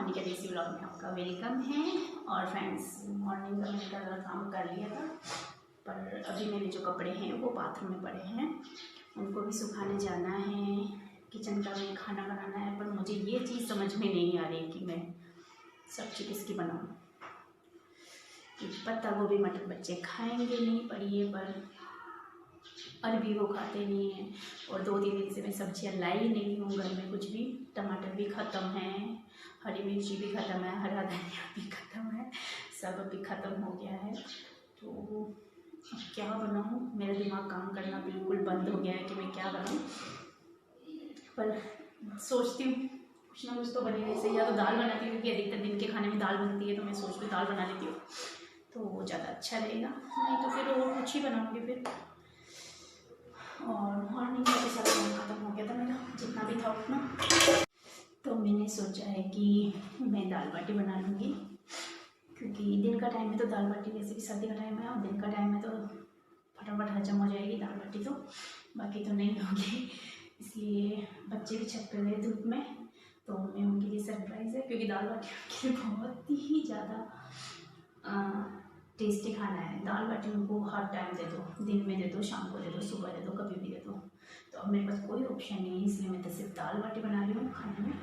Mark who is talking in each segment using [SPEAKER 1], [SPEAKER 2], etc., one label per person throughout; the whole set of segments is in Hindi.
[SPEAKER 1] मोनिका के देसी व्लॉग में आपका वेलकम है। और फ्रेंड्स, मॉर्निंग का मैंने थोड़ा काम कर लिया था, पर अभी मेरे जो कपड़े हैं वो बाथरूम में पड़े हैं, उनको भी सुखाने जाना है। किचन का भी खाना बनाना है, पर मुझे ये चीज़ समझ में नहीं आ रही कि मैं सब्जी किसकी बनाऊँ। पत्ता गोभी मटर बच्चे खाएंगे नहीं, पर ये पर अरबी वो खाते नहीं हैं। और 2-3 दिन से मैं सब्जियां लाई नहीं हूँ घर में, कुछ भी। टमाटर भी ख़त्म है, हरी मिर्ची भी ख़त्म है, हरा धनिया भी ख़त्म है, सब अभी ख़त्म हो गया है। तो अब क्या बनाऊँ, मेरा दिमाग काम करना बिल्कुल बंद हो गया है कि मैं क्या बनाऊँ। पर सोचती हूँ कुछ ना कुछ तो बनेगा इससे, या तो दाल बनाती हूँ क्योंकि अधिकतर दिन के खाने में दाल बनती है, तो मैं सोचती हूँ दाल बना लेती हूँ तो वो ज़्यादा अच्छा रहेगा। नहीं तो फिर और कुछ ही बनाऊँगी फिर। और मॉर्निंग का भी सारा काम ख़त्म हो गया था मेरा, जितना भी था उतना। तो मैंने सोचा है कि मैं दाल बाटी बना लूँगी, क्योंकि दिन का टाइम में तो दाल बाटी, वैसे भी सर्दी का टाइम है और दिन का टाइम में तो फटाफट हजम हो जाएगी दाल बाटी, तो बाकी तो नहीं होगी। इसलिए बच्चे भी छत पर गए धूप में, तो मैं उनके लिए सरप्राइज़ है, क्योंकि दाल बाटी उनके लिए बहुत ही ज़्यादा टेस्टी खाना है। दाल बाटी उनको हर टाइम दे दो, दिन में दे दो, शाम को दे दो, सुबह दे दो, कभी भी दे दो। तो अब मेरे पास कोई ऑप्शन नहीं है, इसलिए मैं तो सिर्फ दाल बाटी बना रही हूँ खाने में।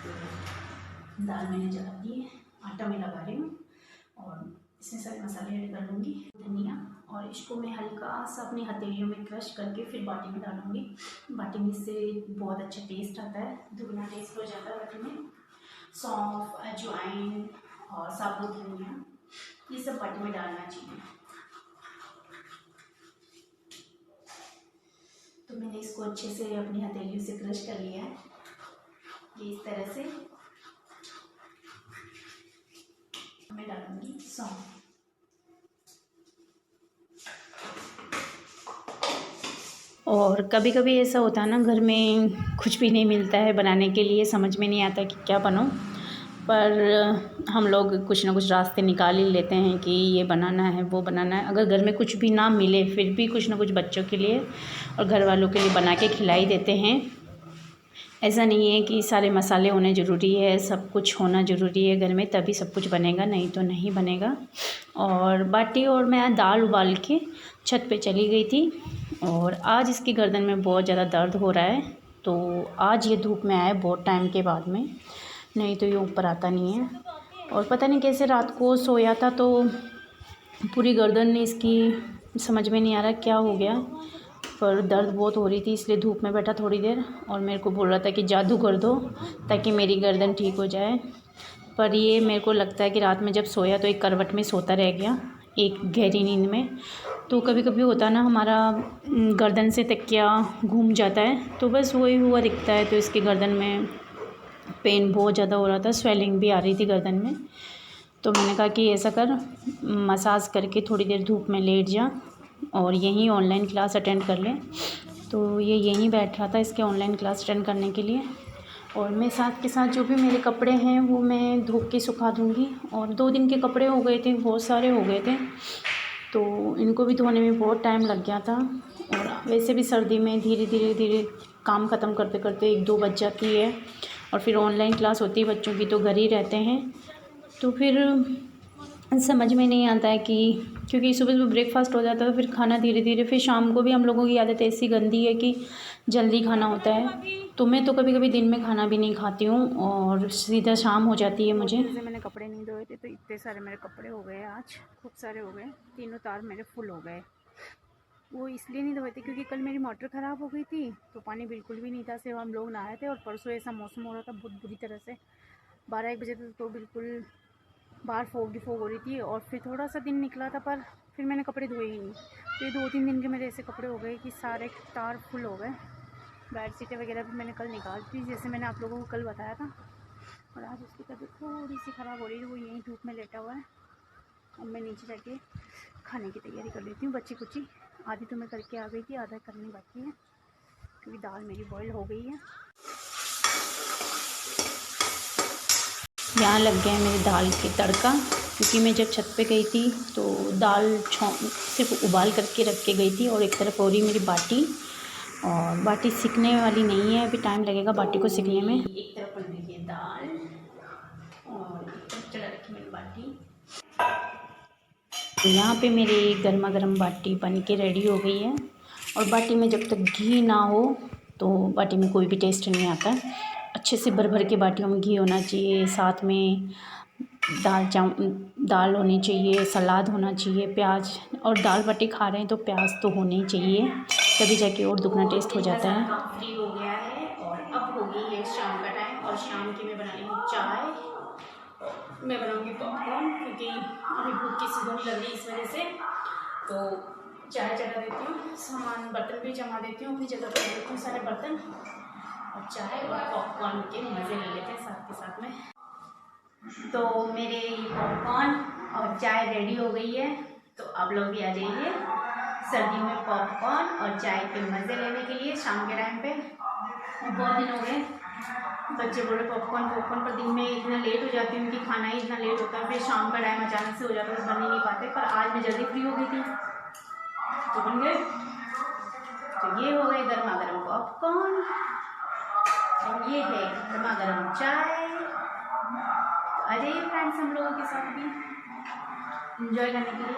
[SPEAKER 1] तो दाल मैंने जला दी है, आटा में लगा रही हूँ और इसमें सारे मसाले ऐड कर लूँगी, धनिया, और इसको मैं हल्का सा अपनी हथेलियों में क्रश करके फिर बाटी में डालूँगी। बाटी में से बहुत अच्छा टेस्ट आता है, दुगना टेस्ट हो जाता है बाटी में। सौंफ, अजवाइन और साबुत धनिया, ये सब बाटी में डालना चाहिए। तो मैंने इसको अच्छे से अपनी हथेलियों से क्रश कर लिया है, ये इस तरह से। मैं डालूंगी सौंफ, और कभी कभी ऐसा होता है ना, घर में कुछ भी नहीं मिलता है बनाने के लिए, समझ में नहीं आता कि क्या बनाऊँ, पर हम लोग कुछ ना कुछ रास्ते निकाल ही लेते हैं कि ये बनाना है, वो बनाना है। अगर घर में कुछ भी ना मिले, फिर भी कुछ ना कुछ बच्चों के लिए और घर वालों के लिए बना के खिला ही देते हैं। ऐसा नहीं है कि सारे मसाले होने ज़रूरी है, सब कुछ होना ज़रूरी है घर में, तभी सब कुछ बनेगा, नहीं तो नहीं बनेगा। और बाटी और मैं दाल उबाल के छत पे चली गई थी, और आज इसकी गर्दन में बहुत ज़्यादा दर्द हो रहा है। तो आज ये धूप में आया है बहुत टाइम के बाद में, नहीं तो ये ऊपर आता नहीं है। और पता नहीं कैसे रात को सोया था, तो पूरी गर्दन ने इसकी, समझ में नहीं आ रहा क्या हो गया, पर दर्द बहुत हो रही थी, इसलिए धूप में बैठा थोड़ी देर और मेरे को बोल रहा था कि जादू कर दो ताकि मेरी गर्दन ठीक हो जाए। पर ये मेरे को लगता है कि रात में जब सोया तो एक करवट में सोता रह गया, एक गहरी नींद में। तो कभी कभी होता ना, हमारा गर्दन से तकिया घूम जाता है, तो बस वही हुआ दिखता है। तो इसकी गर्दन में पेन बहुत ज़्यादा हो रहा था, स्वेलिंग भी आ रही थी गर्दन में। तो मैंने कहा कि ऐसा कर, मसाज करके थोड़ी देर धूप में लेट जा और यहीं ऑनलाइन क्लास अटेंड कर ले। तो ये यहीं बैठ रहा था इसके ऑनलाइन क्लास अटेंड करने के लिए, और मैं साथ के साथ जो भी मेरे कपड़े हैं वो मैं धो के सुखा दूँगी। और 2 दिन के कपड़े हो गए थे, बहुत सारे हो गए थे, तो इनको भी धोने में बहुत टाइम लग गया था। और वैसे भी सर्दी में धीरे काम ख़त्म करते करते 1-2 बज जाती है, और फिर ऑनलाइन क्लास होती है बच्चों की, तो घर ही रहते हैं, तो फिर समझ में नहीं आता है कि, क्योंकि सुबह ब्रेकफास्ट हो जाता है, फिर खाना धीरे फिर शाम को भी हम लोगों की आदत ऐसी गंदी है कि जल्दी खाना होता है। तो मैं तो कभी कभी दिन में खाना भी नहीं खाती हूँ और सीधा शाम हो जाती है मुझे। जैसे मैंने कपड़े नहीं धोए थे, तो इतने सारे मेरे कपड़े हो गए आज, खूब सारे हो गए, तीनों तार मेरे फुल हो गए। वो इसलिए नहीं धोए थे क्योंकि कल मेरी मोटर ख़राब हो गई थी, तो पानी बिल्कुल भी नहीं था, सिर्फ हम लोग नहाए थे। और परसों ऐसा मौसम हो रहा था बहुत बुरी तरह से, 12-1 बजे तक तो बिल्कुल बाहर फोग हो रही थी। और फिर थोड़ा सा दिन निकला था, पर फिर मैंने कपड़े धोए ही नहीं। तो ये 2-3 दिन के मेरे ऐसे कपड़े हो गए कि सारे तार फुल हो गए। बेड शीटें वगैरह भी मैंने निकाल दी, जैसे मैंने आप लोगों को कल बताया था। और आज उसकी तबीयत थोड़ी सी ख़राब हो रही है, वो यहीं धूप में लेटा हुआ है। अब मैं नीचे जाके खाने की तैयारी कर लेती हूँ, बच्ची कुची आधी तो मैं करके आ गई थी, आधा करनी बाकी है, क्योंकि दाल मेरी बॉयल हो गई है। यहाँ लग गया है मेरी दाल की तड़का, क्योंकि मैं जब छत पे गई थी तो दाल सिर्फ उबाल करके रख के गई थी, और एक तरफ हो रही मेरी बाटी, और बाटी सिकने वाली नहीं है, अभी टाइम लगेगा बाटी को सिकने में। एक तरफ बन रही है दाल बाटी। तो यहाँ पे मेरी गर्मा गर्म बाटी बन के रेडी हो गई है। और बाटी में जब तक घी ना हो तो बाटी में कोई भी टेस्ट नहीं आता है। अच्छे से भर भर के बाटियों में घी होना चाहिए, साथ में दाल होनी चाहिए, सलाद होना चाहिए, प्याज, और दाल बाटी खा रहे हैं तो प्याज तो होने ही चाहिए, तभी जाके और दुगना टेस्ट हो जाता है। फ्री हो गया है और अब हो गई है शाम का टाइम, और शाम की मैं बना रही हूँ चाय। मैं बनाऊँगी पॉपकॉर्न क्योंकि अभी भूख की सी लग रही है, इस वजह से तो चाय चढ़ा देती हूँ, सामान बर्तन भी जमा देती हूँ, अपनी जगह पर देती हूँ सारे बर्तन, और चाय और पॉपकॉर्न के मज़े ले लेते हैं साथ के साथ में। तो मेरे पॉपकॉर्न और चाय रेडी हो गई है, तो आप लोग भी आ जाइए सर्दियों में पॉपकॉर्न और चाय के मज़े लेने के लिए शाम के टाइम पे। बहुत दिन हो गए, बच्चे बोले पॉपकॉर्न पॉपकॉर्न, पर दिन में इतना लेट हो जाती हूँ कि खाना ही इतना लेट होता है, फिर शाम का टाइम अचानक से हो जाता है तो बन ही नहीं पाते। पर आज मैं जल्दी फ्री हो गई थी तो बन गए। तो ये हो गए गर्मा गर्म पॉपकॉर्न और ये है गर्मा गर्म चाय। तो आ जाइए फ्रेंड्स हम लोगों के साथ भी इंजॉय करने के लिए।